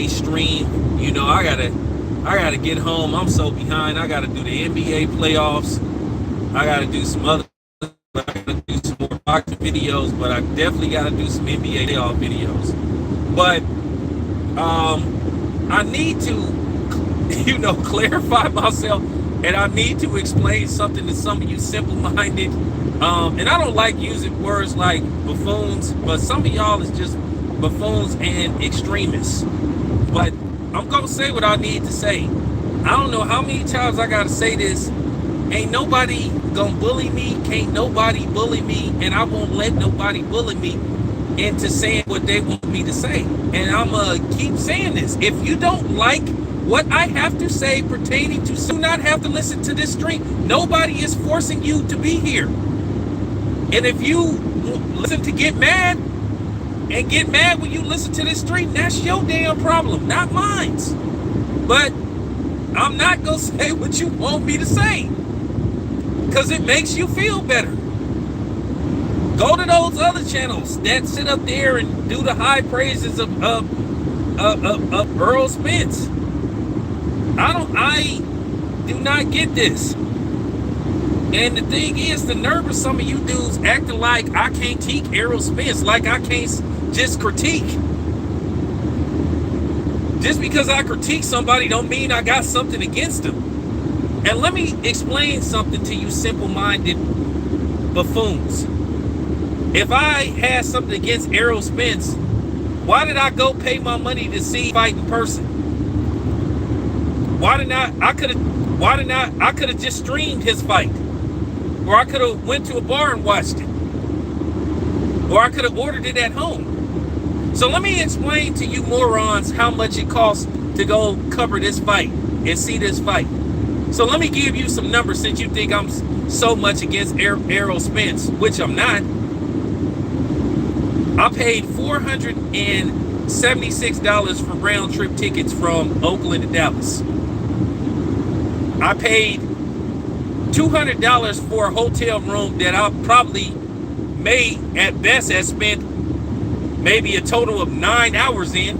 stream. You know, I gotta get home. I'm so behind. I gotta do the NBA playoffs. I gotta do some other. I gotta do some more boxing videos, but I definitely gotta do some NBA playoff videos. But I need to, clarify myself, and I need to explain something to some of you simple-minded. And I don't like using words like buffoons, but some of y'all is just buffoons and extremists. But I'm gonna say what I need to say. I don't know how many times I gotta say this. Ain't nobody gonna bully me, can't nobody bully me, and I won't let nobody bully me into saying what they want me to say. And I'm gonna keep saying this. If you don't like what I have to say pertaining to, do not have to listen to this stream. Nobody is forcing you to be here. And if you listen to get mad, and get mad when you listen to this stream, that's your damn problem, not mine. But I'm not gonna say what you want me to say, because it makes you feel better. Go to those other channels that sit up there and do the high praises of Earl Spence. I do not get this. And the thing is, the nerve of some of you dudes acting like I can't critique Errol Spence, like I can't just critique. Just because I critique somebody don't mean I got something against them. And let me explain something to you simple-minded buffoons. If I had something against Errol Spence, why did I go pay my money to see fight in person? Why did I could have just streamed his fight. Or I could have went to a bar and watched it. Or I could have ordered it at home. So let me explain to you morons how much it costs to go cover this fight and see this fight. So let me give you some numbers, since you think I'm so much against Errol Spence, which I'm not. I paid $476 for round trip tickets from Oakland to Dallas. I paid $200 for a hotel room that I probably may at best have spent maybe a total of 9 hours in,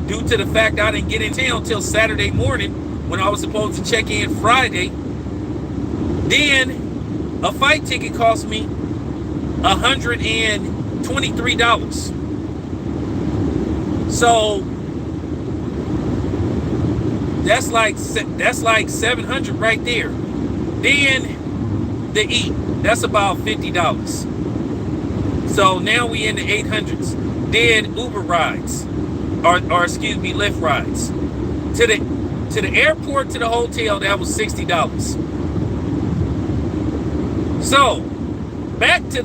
due to the fact I didn't get in town till Saturday morning when I was supposed to check in Friday. Then a fight ticket cost me $123. So that's like $700 right there. Then the eat, that's about $50. So now we in the 800s. Then Uber rides, or excuse me, Lyft rides to the airport, to the hotel. That was $60. So back to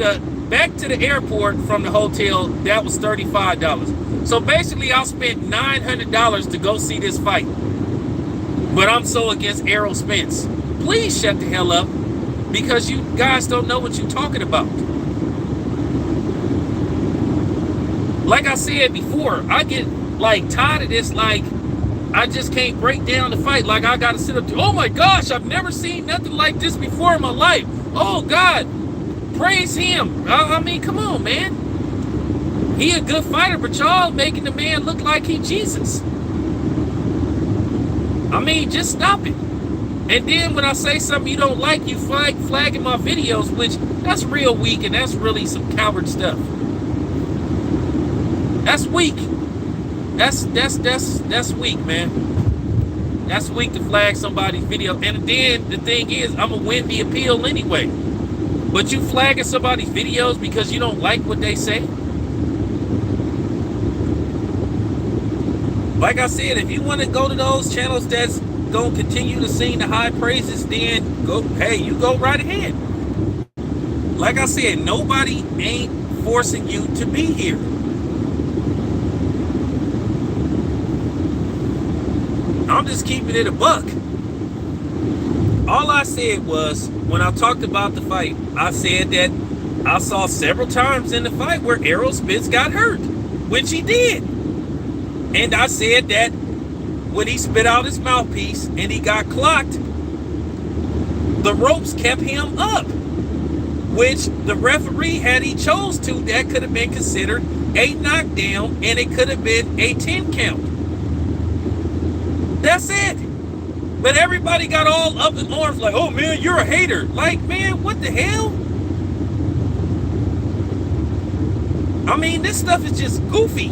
the airport from the hotel, that was $35. So basically, I spent $900 to go see this fight. But I'm so against Errol Spence. Please shut the hell up, because you guys don't know what you're talking about. Like I said before, I get like tired of this. Like, I just can't break down the fight. Like, I gotta sit up to, oh my gosh, I've never seen nothing like this before in my life. Oh God, praise him. I mean, come on, man. He a good fighter, but y'all making the man look like he Jesus. I mean, just stop it. And then when I say something you don't like, you flagging my videos, which that's real weak, and that's really some coward stuff. That's weak. That's weak, man. That's weak to flag somebody's video. And then the thing is, I'm gonna win the appeal anyway. But you flagging somebody's videos because you don't like what they say? Like I said, if you want to go to those channels that's gonna continue to sing the high praises, then go. Hey, you go right ahead. Like I said, nobody ain't forcing you to be here. I'm just keeping it a buck. All I said was, when I talked about the fight, I said that I saw several times in the fight where Errol Spence got hurt, which he did. And I said that when he spit out his mouthpiece and he got clocked, the ropes kept him up, which the referee, had he chose to, that could have been considered a knockdown, and it could have been a 10 count. That's it. But everybody got all up in arms like, oh man, you're a hater. Like, man, what the hell? I mean, this stuff is just goofy.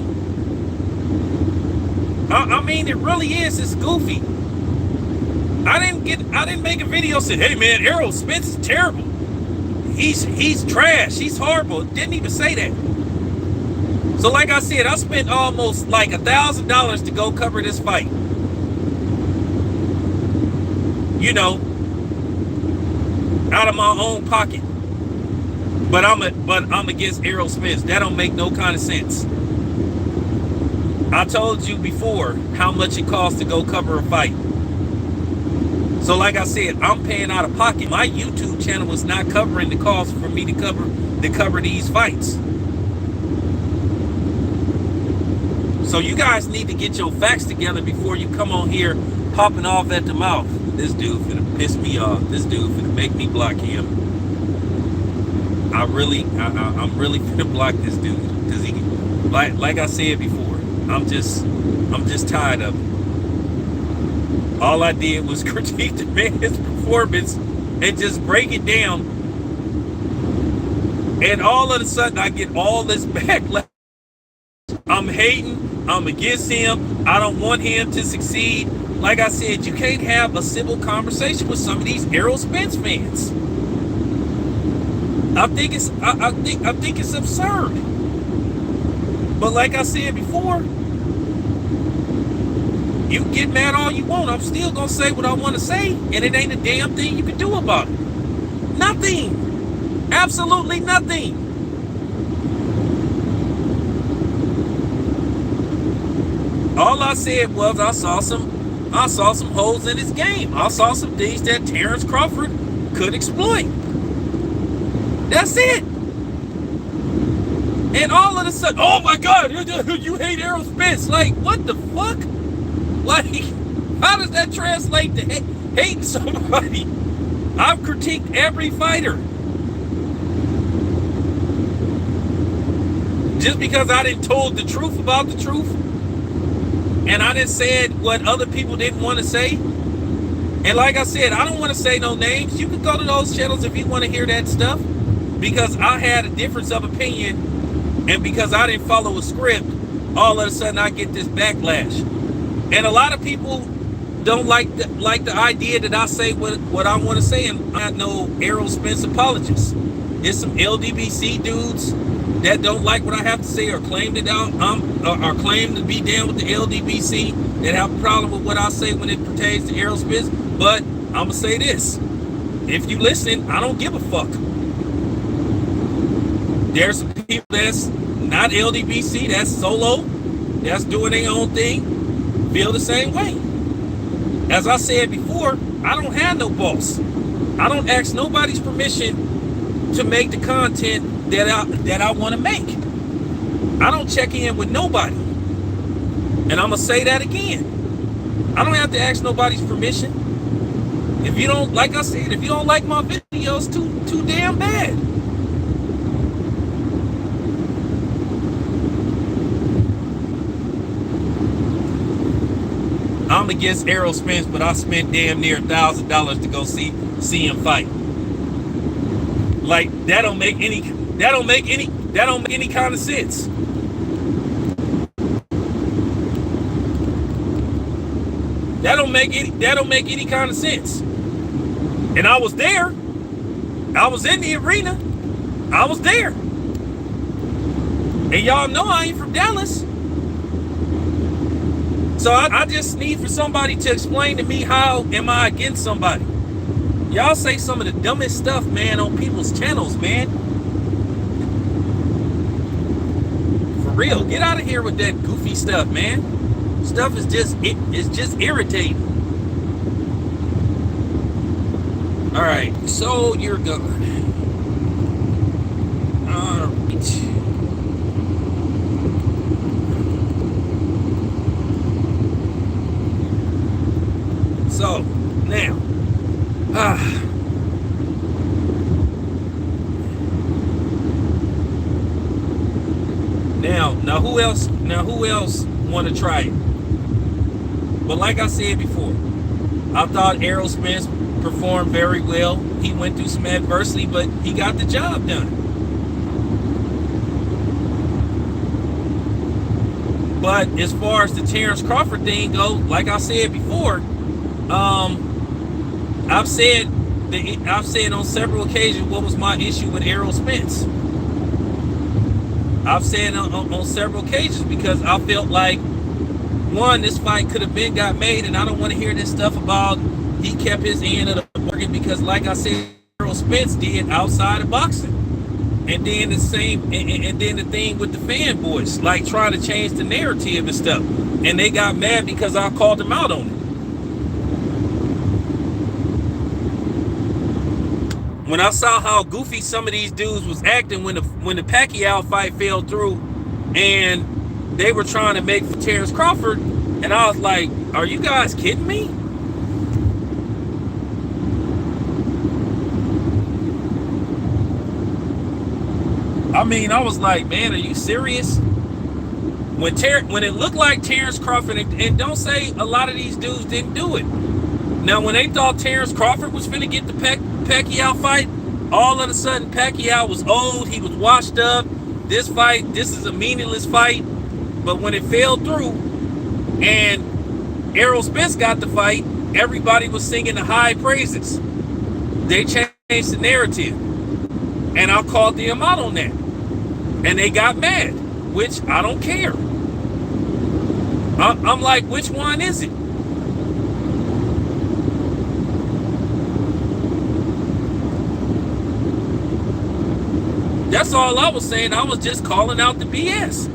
I mean, it really is. It's goofy. I didn't make a video saying, hey man, Errol Spence is terrible. He's trash. He's horrible. Didn't even say that. So like I said, I spent almost like $1,000 to go cover this fight. You know, out of my own pocket. But I'm against Errol Spence. That don't make no kind of sense. I told you before how much it costs to go cover a fight. So like I said, I'm paying out of pocket. My YouTube channel is not covering the cost for me to cover these fights. So you guys need to get your facts together before you come on here popping off at the mouth. This dude finna piss me off. This dude finna make me block him. I'm really finna block this dude because he, like I said before, I'm just tired of it. All I did was critique the man's performance and just break it down, and all of a sudden I get all this backlash. I'm hating. I'm against him. I don't want him to succeed. Like I said, you can't have a civil conversation with some of these Errol Spence fans. I think it's absurd. But like I said before, you can get mad all you want. I'm still gonna say what I want to say, and it ain't a damn thing you can do about it. Nothing. Absolutely nothing. All I said was I saw some holes in his game. I saw some things that Terrence Crawford could exploit. That's it. And all of a sudden, oh my God, you hate Errol Spence. Like, what the fuck? Like, how does that translate to hating somebody? I've critiqued every fighter. Just because I didn't told the truth about the truth, and I didn't say what other people didn't want to say. And like I said, I don't want to say no names. You can go to those channels if you want to hear that stuff, because I had a difference of opinion, and because I didn't follow a script, all of a sudden I get this backlash. And a lot of people don't like the idea that I say what I want to say, and I'm not no Errol Spence apologist. It's some LDBC dudes that don't like what I have to say, or claim that or claim to be down with the LDBC, that have a problem with what I say when it pertains to Errol Spence. But I'm gonna say this: if you listen, I don't give a fuck. There's some people that's not LDBC, that's solo, that's doing their own thing, feel the same way. As I said before, I don't have no boss. I don't ask nobody's permission to make the content that I want to make. I don't check in with nobody. And I'm gonna say that again. I don't have to ask nobody's permission. If you don't, like I said, if you don't like my videos, too damn bad. I'm against Errol Spence, but I spent damn near $1,000 to go see him fight. Like, that don't make any kind of sense. That don't make any kind of sense. And I was there. I was in the arena. I was there. And y'all know I ain't from Dallas. So I just need for somebody to explain to me, how am I against somebody? Y'all say some of the dumbest stuff, man, on people's channels, man. For real, get out of here with that goofy stuff, man. Stuff is just irritating. All right, so you're going. All right. So now, now who else want to try it? But like I said before, I thought Errol Spence performed very well. He went through some adversity, but he got the job done. But as far as the Terrence Crawford thing goes, like I said before, I've said on several occasions what was my issue with Errol Spence. I've said on several occasions because I felt like, one, this fight could have been got made, and I don't want to hear this stuff about he kept his end of the bargain, because like I said, Errol Spence did outside of boxing. And then the same, and then the thing with the fanboys, like trying to change the narrative and stuff. And they got mad because I called them out on it. When I saw how goofy some of these dudes was acting when the Pacquiao fight fell through, and they were trying to make for Terrence Crawford, and I was like, are you guys kidding me? I mean, I was like, man, are you serious? When it looked like Terrence Crawford, and don't say a lot of these dudes didn't do it. Now, when they thought Terrence Crawford was finna get the Pacquiao fight, all of a sudden Pacquiao was old, he was washed up. This is a meaningless fight. But when it fell through and Errol Spence got the fight, everybody was singing the high praises. They changed the narrative. And I called them out on that. And they got mad, which I don't care. I'm like, which one is it? That's all I was saying. I was just calling out the BS.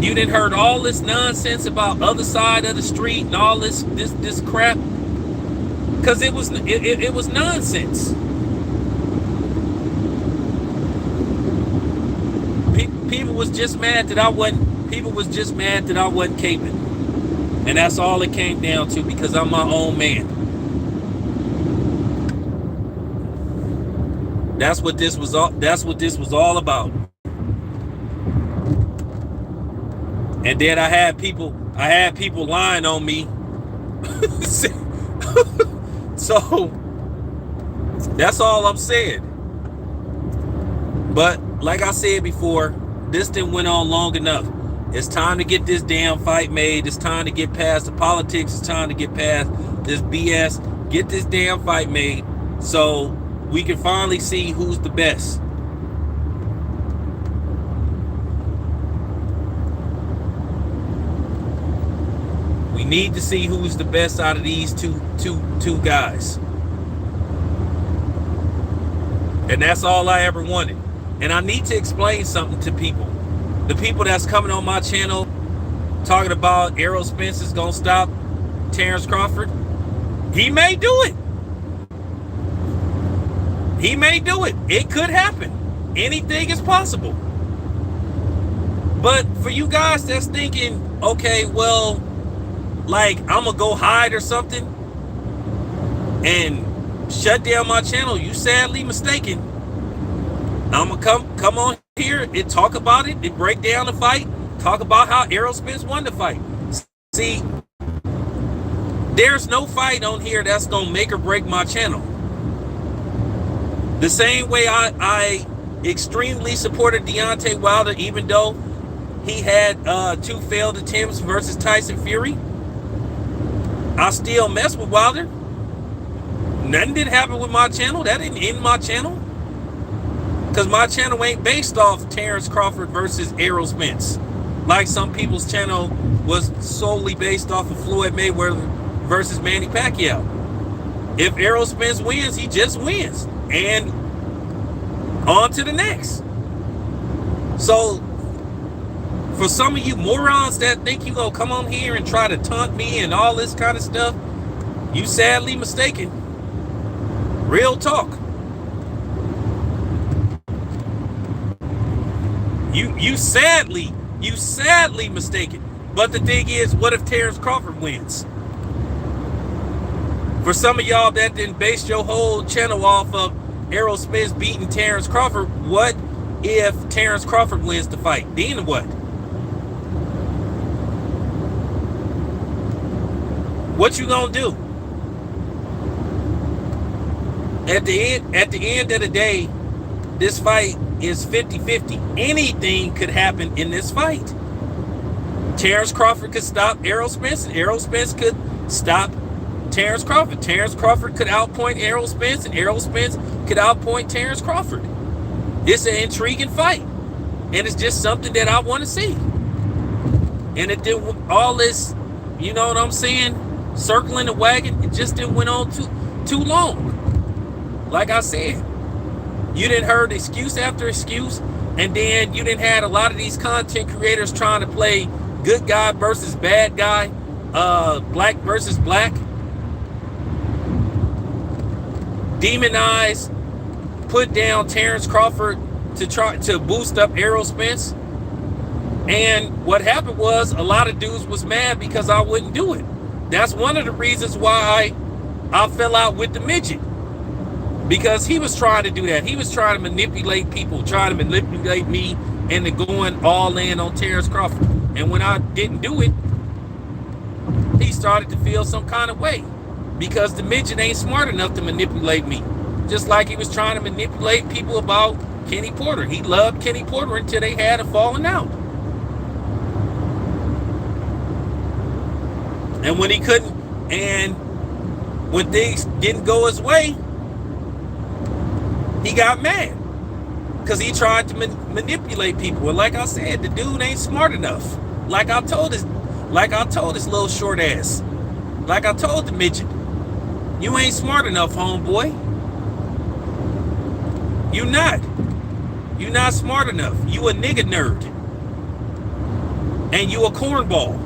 You didn't heard all this nonsense about other side of the street and all this crap, because it was nonsense. People was just mad that I wasn't caping. And that's all it came down to, because I'm my own man. That's what this was all about. And then I had people lying on me. So that's all I'm saying. But like I said before, this didn't went on long enough. It's time to get this damn fight made. It's time to get past the politics. It's time to get past this BS. Get this damn fight made so we can finally see who's the best. We need to see who's the best out of these two guys. And that's all I ever wanted. And I need to explain something to people. The people that's coming on my channel talking about Errol Spence is going to stop Terrence Crawford. He may do it. He may do it. It could happen. Anything is possible. But for you guys that's thinking, okay, well, like I'm going to go hide or something and shut down my channel, you sadly mistaken. I'm going to come on here and talk about it and break down the fight. Talk about how Errol Spence won the fight. See, there's no fight on here that's going to make or break my channel. The same way I extremely supported Deontay Wilder, even though he had 2 failed attempts versus Tyson Fury. I still mess with Wilder. Nothing did happen with my channel. That didn't end my channel. Because my channel ain't based off Terrence Crawford versus Errol Spence. Like some people's channel was solely based off of Floyd Mayweather versus Manny Pacquiao. If Errol Spence wins, he just wins. And on to the next. So, for some of you morons that think you gonna come on here and try to taunt me and all this kind of stuff, you sadly mistaken. Real talk. You sadly mistaken. But the thing is, what if Terrence Crawford wins? For some of y'all that didn't base your whole channel off of Errol Spence beating Terrence Crawford, what if Terrence Crawford wins the fight? Then what? What you gonna do? At the end of the day, this fight is 50-50. Anything could happen in this fight. Terrence Crawford could stop Errol Spence, and Errol Spence could stop Terrence Crawford. Terrence Crawford could outpoint Errol Spence, and Errol Spence could outpoint Terrence Crawford. It's an intriguing fight, and it's just something that I want to see. And it didn't all this, you know what I'm saying, circling the wagon. It just didn't went on too long. Like I said, you didn't heard excuse after excuse, and then you didn't had a lot of these content creators trying to play good guy versus bad guy, black versus black, demonize, put down Terrence Crawford to try to boost up Errol Spence. And what happened was a lot of dudes was mad because I wouldn't do it. That's one of the reasons why I fell out with the midget, because he was trying to do that. He was trying to manipulate people, trying to manipulate me into going all in on Terrence Crawford. And when I didn't do it, he started to feel some kind of way, because the midget ain't smart enough to manipulate me. Just like he was trying to manipulate people about Kenny Porter. He loved Kenny Porter until they had a falling out. And when he couldn't, and when things didn't go his way, he got mad because he tried to manipulate people. And like I said, the dude ain't smart enough. Like I told this little short ass. Like I told the midget, you ain't smart enough, homeboy. You not. You not smart enough. You a nigga nerd. And you a cornball.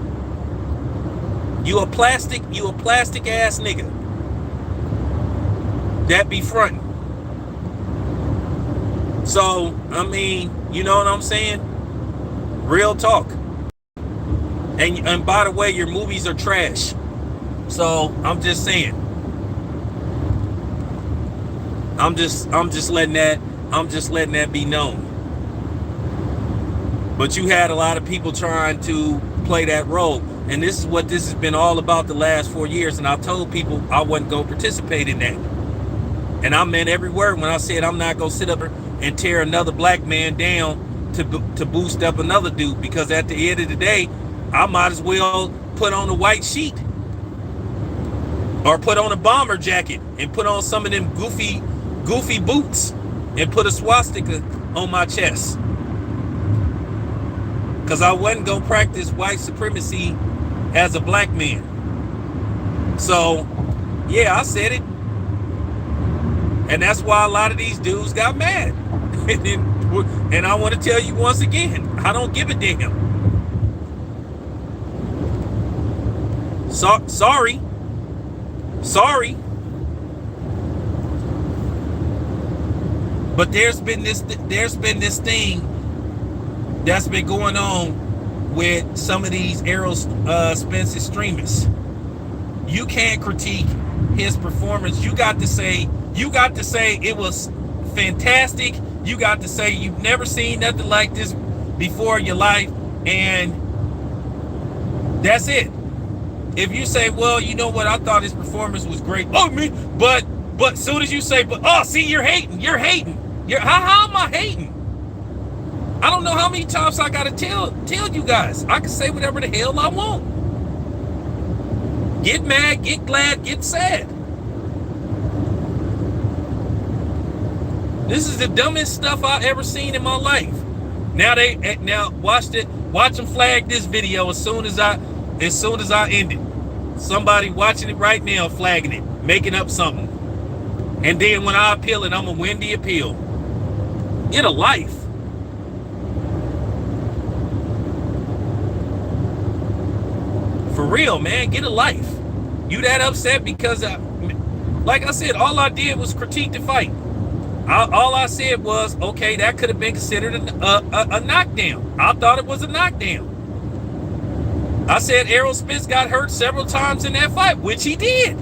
You a plastic ass nigga that be fronting. So, I mean, you know what I'm saying? Real talk. And by the way, your movies are trash. So, I'm just saying. I'm just letting that be known. But you had a lot of people trying to play that role. And this is what this has been all about the last 4 years. And I told people I wasn't going to participate in that. And I meant every word when I said I'm not going to sit up and tear another black man down to boost up another dude. Because at the end of the day, I might as well put on a white sheet. Or put on a bomber jacket and put on some of them goofy boots and put a swastika on my chest. Because I wasn't going to practice white supremacy as a black man. So, yeah, I said it. And that's why a lot of these dudes got mad. And I want to tell you once again, I don't give a damn. Sorry. But there's been this thing that's been going on with some of these Errol Spence extremists. You can't critique his performance. You got to say it was fantastic. You got to say you've never seen nothing like this before in your life, and that's it. If you say, well, you know what, I thought his performance was great. Oh, me, but soon as you say, you're hating. How am I hating? I don't know how many times I gotta tell you guys. I can say whatever the hell I want. Get mad, get glad, get sad. This is the dumbest stuff I ever seen in my life. Now watch them flag this video as soon as I end it. Somebody watching it right now flagging it, making up something. And then when I appeal it, I'm gonna win the appeal. Get a life. For real, man, get a life. You that upset because, like I said, all I did was critique the fight. All I said was, okay, that could have been considered a knockdown. I thought it was a knockdown. I said Errol Spence got hurt several times in that fight, which he did.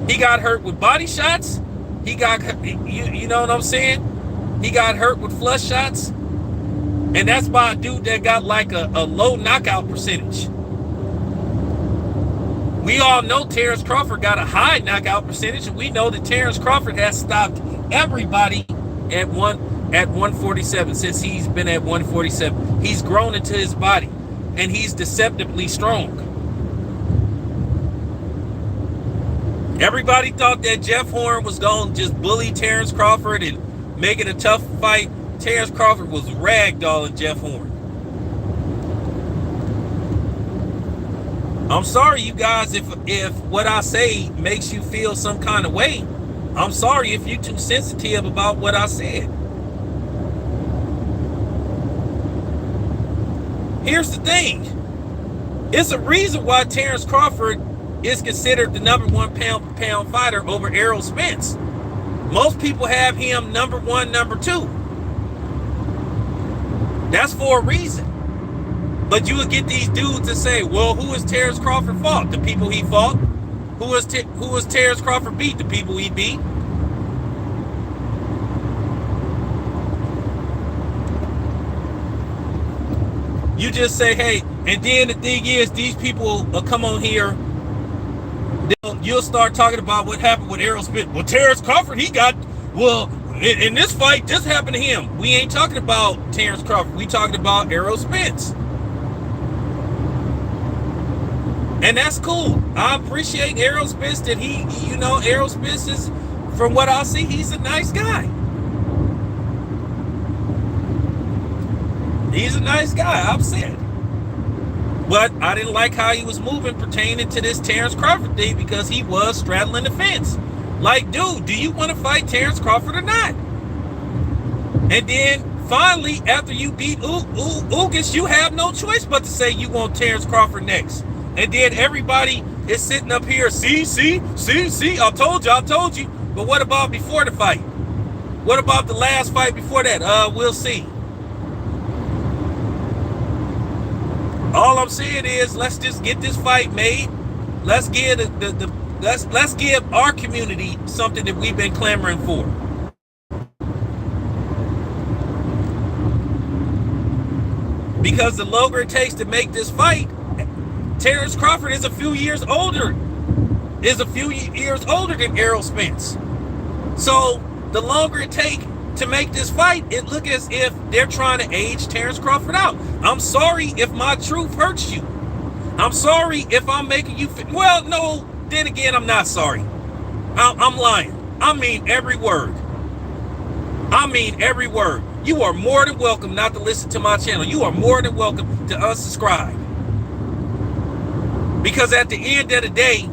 He got hurt with body shots. He got, you know what I'm saying? He got hurt with flush shots. And that's by a dude that got like a low knockout percentage. We all know Terrence Crawford got a high knockout percentage, and we know that Terrence Crawford has stopped everybody at 147 since he's been at 147. He's grown into his body, and he's deceptively strong. Everybody thought that Jeff Horn was going to just bully Terrence Crawford and make it a tough fight. Terrence Crawford was ragdolling Jeff Horn. I'm sorry, you guys, if what I say makes you feel some kind of way. I'm sorry if you're too sensitive about what I said. Here's the thing. It's a reason why Terrence Crawford is considered the number 1 pound-for-pound fighter over Errol Spence. Most people have him number 1, number 2. That's for a reason. But you would get these dudes that say, well, who has Terrence Crawford fought? The people he fought. Who has Terrence Crawford beat? The people he beat. You just say, hey, and then the thing is, these people will come on here, you'll start talking about what happened with Errol Spence. Well, Terrence Crawford, in this fight, this happened to him. We ain't talking about Terrence Crawford. We talking about Errol Spence. And that's cool. I appreciate Errol Spence that Errol Spence is, from what I see, he's a nice guy. He's a nice guy, I'm saying. But I didn't like how he was moving pertaining to this Terrence Crawford thing, because he was straddling the fence. Like, dude, do you want to fight Terrence Crawford or not? And then finally, after you beat Ugas, you have no choice but to say you want Terrence Crawford next. And then everybody is sitting up here, see, I told you. But what about before the fight? What about the last fight before that? We'll see. All I'm saying is, let's just get this fight made. Let's give let's give our community something that we've been clamoring for. Because the longer it takes to make this fight, Terrence Crawford is a few years older than Errol Spence. So the longer it takes to make this fight, it looks as if they're trying to age Terrence Crawford out. I'm sorry if my truth hurts you. I'm sorry if I'm making you feel, well, no, then again, I'm not sorry. I'm lying. I mean every word. You are more than welcome not to listen to my channel. You are more than welcome to unsubscribe. Because at the end of the day,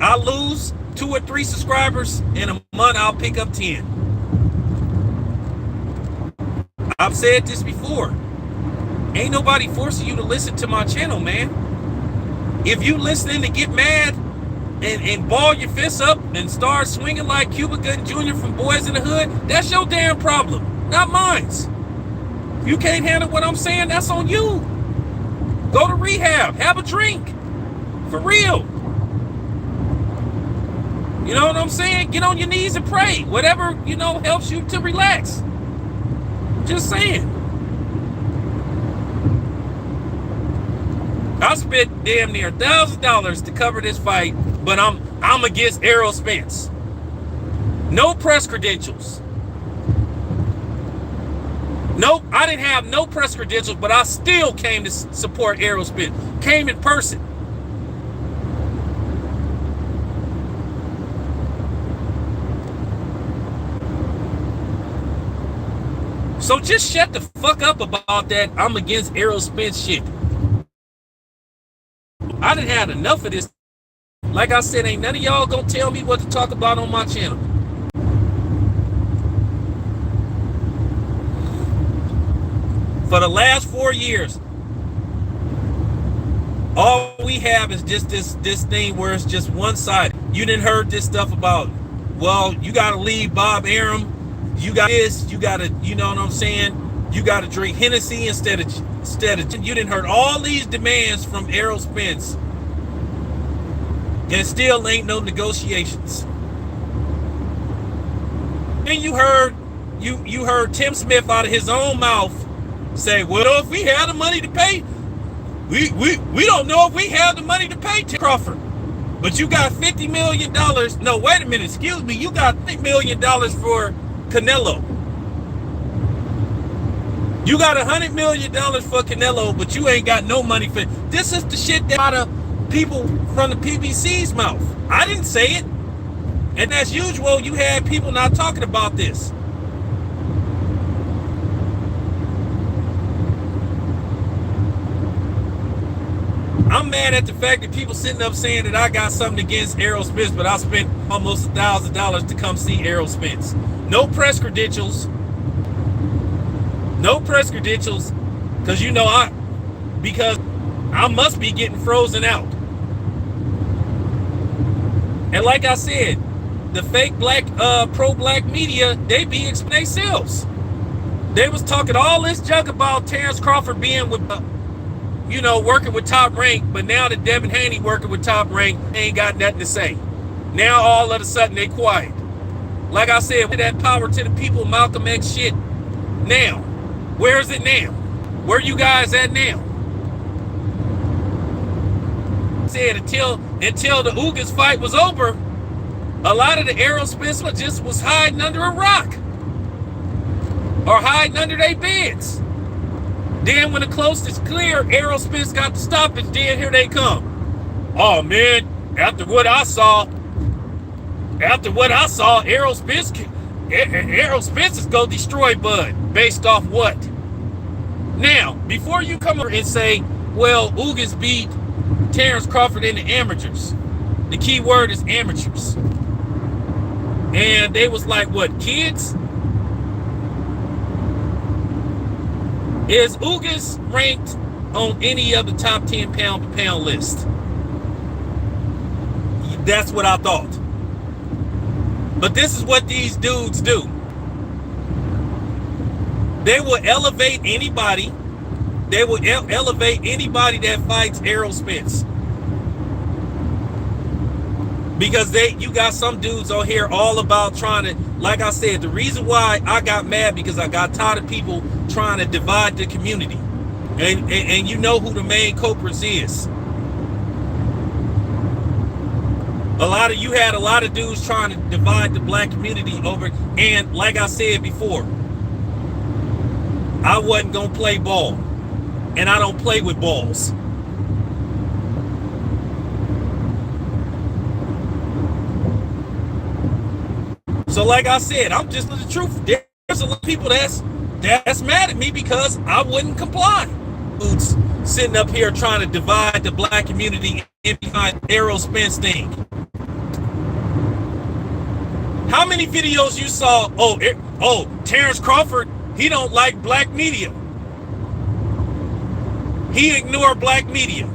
I lose 2 or 3 subscribers in a month, I'll pick up 10. I've said this before. Ain't nobody forcing you to listen to my channel, man. If you listening to get mad and ball your fists up and start swinging like Cuba Gooding Jr. from Boys in the Hood, that's your damn problem, not mine. If you can't handle what I'm saying, that's on you. Go to rehab, have a drink, for real. You know what I'm saying? Get on your knees and pray. Whatever, helps you to relax. Just saying. I spent damn near $1,000 to cover this fight, but I'm against Errol Spence. No press credentials. Nope, I didn't have no press credentials, but I still came to support Errol Spence. Came in person. So just shut the fuck up about that I'm against Errol Spence shit. I done had enough of this. Like I said, ain't none of y'all gonna tell me what to talk about on my channel. For the last 4 years, all we have is just this thing where it's just one side. You didn't heard this stuff about, well, you gotta leave Bob Arum. You got this, you gotta, you know what I'm saying? You gotta drink Hennessy instead of you didn't heard all these demands from Errol Spence. And still ain't no negotiations. Then you heard Tim Smith out of his own mouth say, well, if we had the money to pay, We don't know if we have the money to pay Crawford. But you got $50 million. No, wait a minute. Excuse me. You got $50 million for Canelo. You got $100 million for Canelo, but you ain't got no money for it. This is the shit that out of people from the PBC's mouth. I didn't say it. And as usual, you had people not talking about this. I'm mad at the fact that people sitting up saying that I got something against Errol Spence, but I spent almost $1,000 to come see Errol Spence. No press credentials. No press credentials, because because I must be getting frozen out. And like I said, the fake black pro-black media, they be explaining themselves. They was talking all this junk about Terrence Crawford being with working with Top Rank, but now that Devin Haney working with Top Rank, they ain't got nothing to say. Now all of a sudden they quiet. Like I said, with that power to the people, Malcolm X shit. Now, where is it now? Where you guys at now? Said until the Ugas fight was over, a lot of the Errol Spence just was hiding under a rock or hiding under their beds. Then when the coast is clear, Errol Spence got the stoppage. Then here they come. Oh man, after what I saw, Errol Spence is gonna destroy Bud. Based off what? Now, before you come over and say, well, Ugas beat Terrence Crawford in the amateurs. The key word is amateurs. And they was like, what, kids? Is Ugas ranked on any of the top 10 pound-for-pound list? That's what I thought. But this is what these dudes do. They will elevate anybody. They will elevate anybody that fights Errol Spence. Because you got some dudes on here all about trying to, like I said, the reason why I got mad because I got tired of people trying to divide the community. And you know who the main culprits is. You had a lot of dudes trying to divide the black community over, and like I said before, I wasn't gonna play ball. And I don't play with balls. So like I said, I'm just the truth. There's a lot of people that's mad at me because I wouldn't comply. Dudes sitting up here trying to divide the black community in behind Errol Spence thing. How many videos you saw? Oh, Terrence Crawford, he don't like black media. He ignored black media.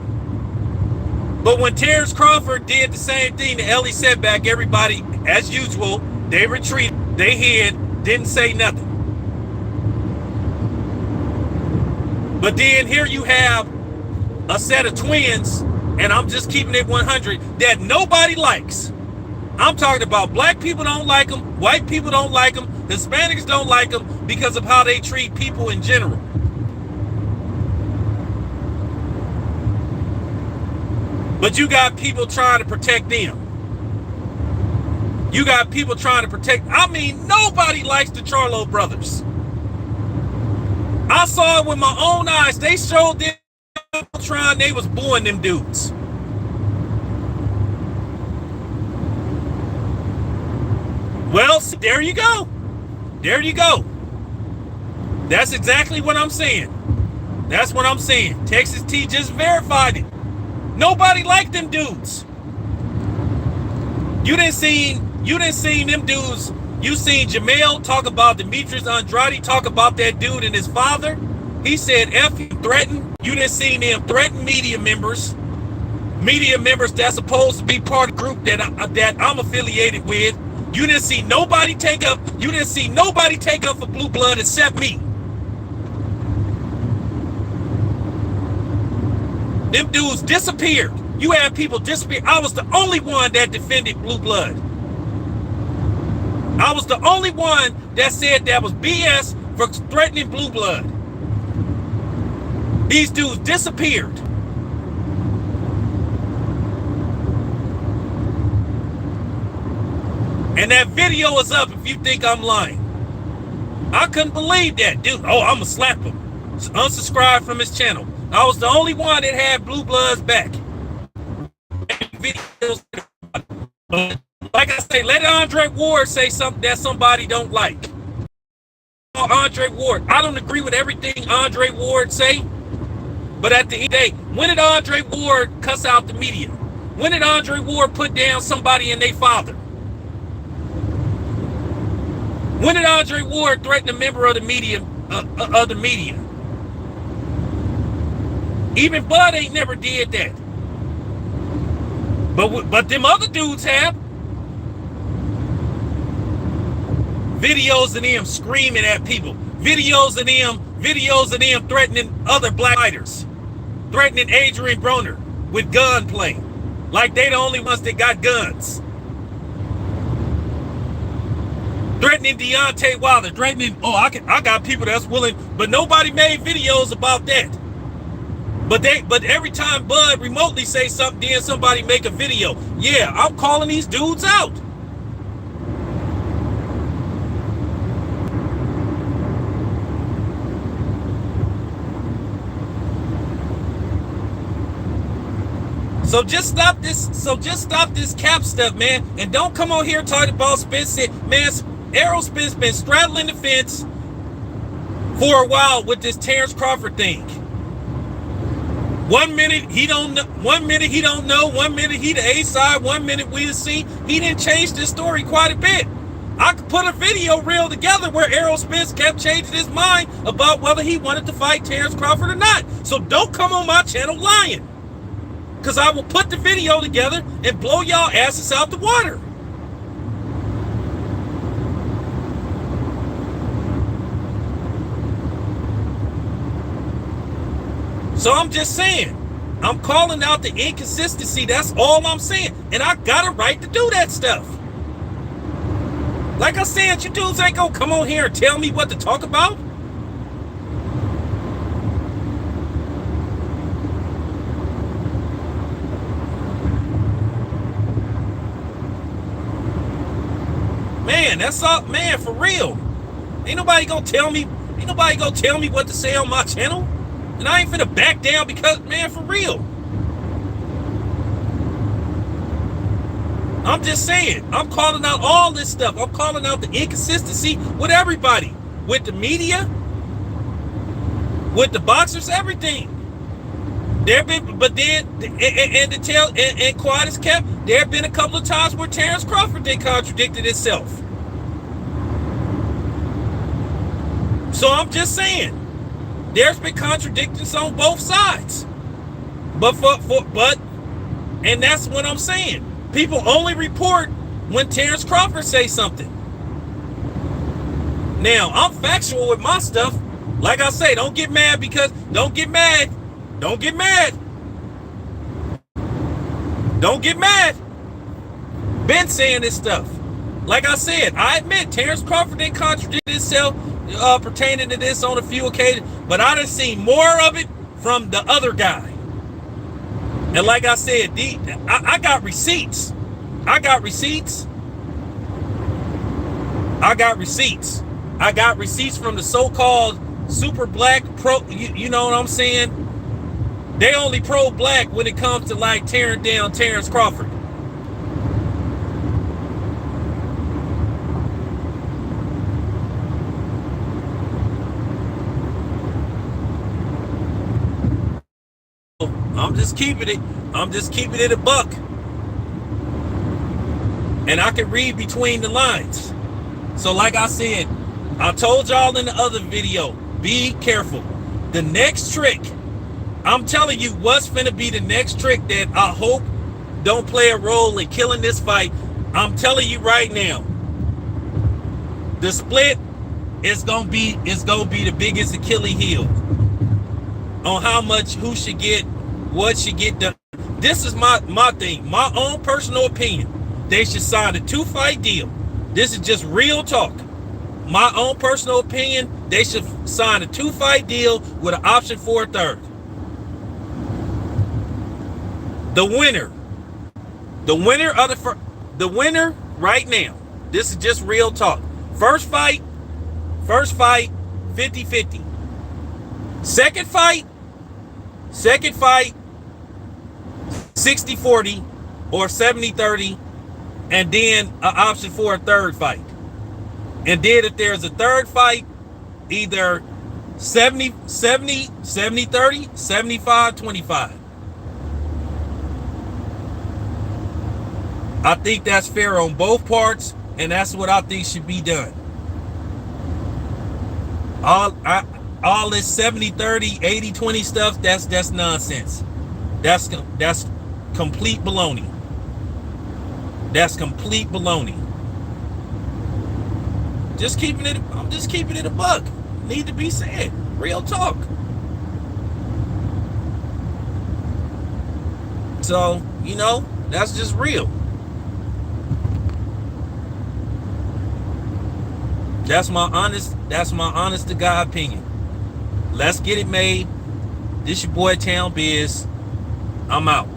But when Terrence Crawford did the same thing to Ellie Setback, everybody, as usual, they retreated, they hid, didn't say nothing. But then here you have a set of twins, and I'm just keeping it 100, that nobody likes. I'm talking about black people don't like them, white people don't like them, Hispanics don't like them because of how they treat people in general. But you got people trying to protect them. You got people trying to protect. I mean, nobody likes the Charlo brothers. I saw it with my own eyes. They showed them trying, they was booing them dudes. Well, there you go. There you go. That's exactly what I'm saying. That's what I'm saying. Texas T just verified it. Nobody liked them dudes. You didn't see them dudes. You seen Jamel talk about Demetrius Andrade, talk about that dude and his father. He said F you, threaten. You didn't see them threaten media members that's supposed to be part of the group that I'm affiliated with. You didn't see nobody take up. You didn't see nobody take up for Blue Blood except me. Them dudes disappeared. You had people disappear. I was the only one that defended Blue Blood. I was the only one that said that was BS for threatening Blue Blood. These dudes disappeared. And that video is up if you think I'm lying. I couldn't believe that. Dude, oh, I'm going to slap him. Unsubscribe from his channel. I was the only one that had Blue Bloods back. Videos. Like I say, let Andre Ward say something that somebody don't like. Andre Ward. I don't agree with everything Andre Ward say. But at the end of the day, when did Andre Ward cuss out the media? When did Andre Ward put down somebody and their father? When did Andre Ward threaten a member of the media? Even Bud ain't never did that. But them other dudes have. Videos of them screaming at people. Videos of them threatening other black fighters. Threatening Adrian Broner with gunplay. Like they the only ones that got guns. Threatening Deontay Wilder. Threatening, I got people that's willing, but nobody made videos about that. But every time Bud remotely say something, then somebody make a video. Yeah, I'm calling these dudes out. So just stop this cap stuff, man. And don't come on here talking about Spence. Man, Errol Spence been straddling the fence for a while with this Terrence Crawford thing. 1 minute he don't know, 1 minute he don't know, 1 minute he the A side, 1 minute we the C. He didn't change this story quite a bit. I could put a video reel together where Errol Spence kept changing his mind about whether he wanted to fight Terrence Crawford or not. So don't come on my channel lying. Because I will put the video together and blow y'all asses out the water. So I'm just saying, I'm calling out the inconsistency. That's all I'm saying. And I got a right to do that stuff. Like I said, you dudes ain't gonna come on here and tell me what to talk about. Man, that's all, man, for real. Ain't nobody gonna tell me what to say on my channel. And I ain't finna back down because, man, for real. I'm just saying, I'm calling out all this stuff. I'm calling out the inconsistency with everybody. With the media, with the boxers, everything. There been, but then, and quiet as kept, there have been a couple of times where Terrence Crawford did contradicted itself. So I'm just saying, there's been contradictions on both sides. But and that's what I'm saying. People only report when Terrence Crawford says something. Now, I'm factual with my stuff. Like I say, don't get mad. Don't get mad. Been saying this stuff. Like I said, I admit Terrence Crawford didn't contradict himself pertaining to this on a few occasions, but I done seen more of it from the other guy. And like I said, I got receipts. I got receipts from the so-called super black pro, you know what I'm saying? They only pro-black when it comes to like tearing down Terrence Crawford. I'm just keeping it a buck. And I can read between the lines. So like I said, I told y'all in the other video, be careful. The next trick, I'm telling you what's finna be the next trick that I hope don't play a role in killing this fight. I'm telling you right now, the split is gonna be the biggest Achilles heel on how much, who should get, what should get done. This is my thing, my own personal opinion. They should sign a 2-fight deal. This is just real talk. My own personal opinion, they should sign a 2-fight deal with an option for a third. The winner right now This is just real talk. First fight, 50-50. Second fight, 60-40 or 70-30, and then an option for a third fight. And then if there's a third fight, either 70-30, 75-25. I think that's fair on both parts, and that's what I think should be done. All this 70-30, 80-20 stuff, that's nonsense. That's complete baloney. That's complete baloney. I'm just keeping it a buck. Need to be said. Real talk. So, that's just real. That's my honest to God opinion. Let's get it made. This your boy Town Biz. I'm out.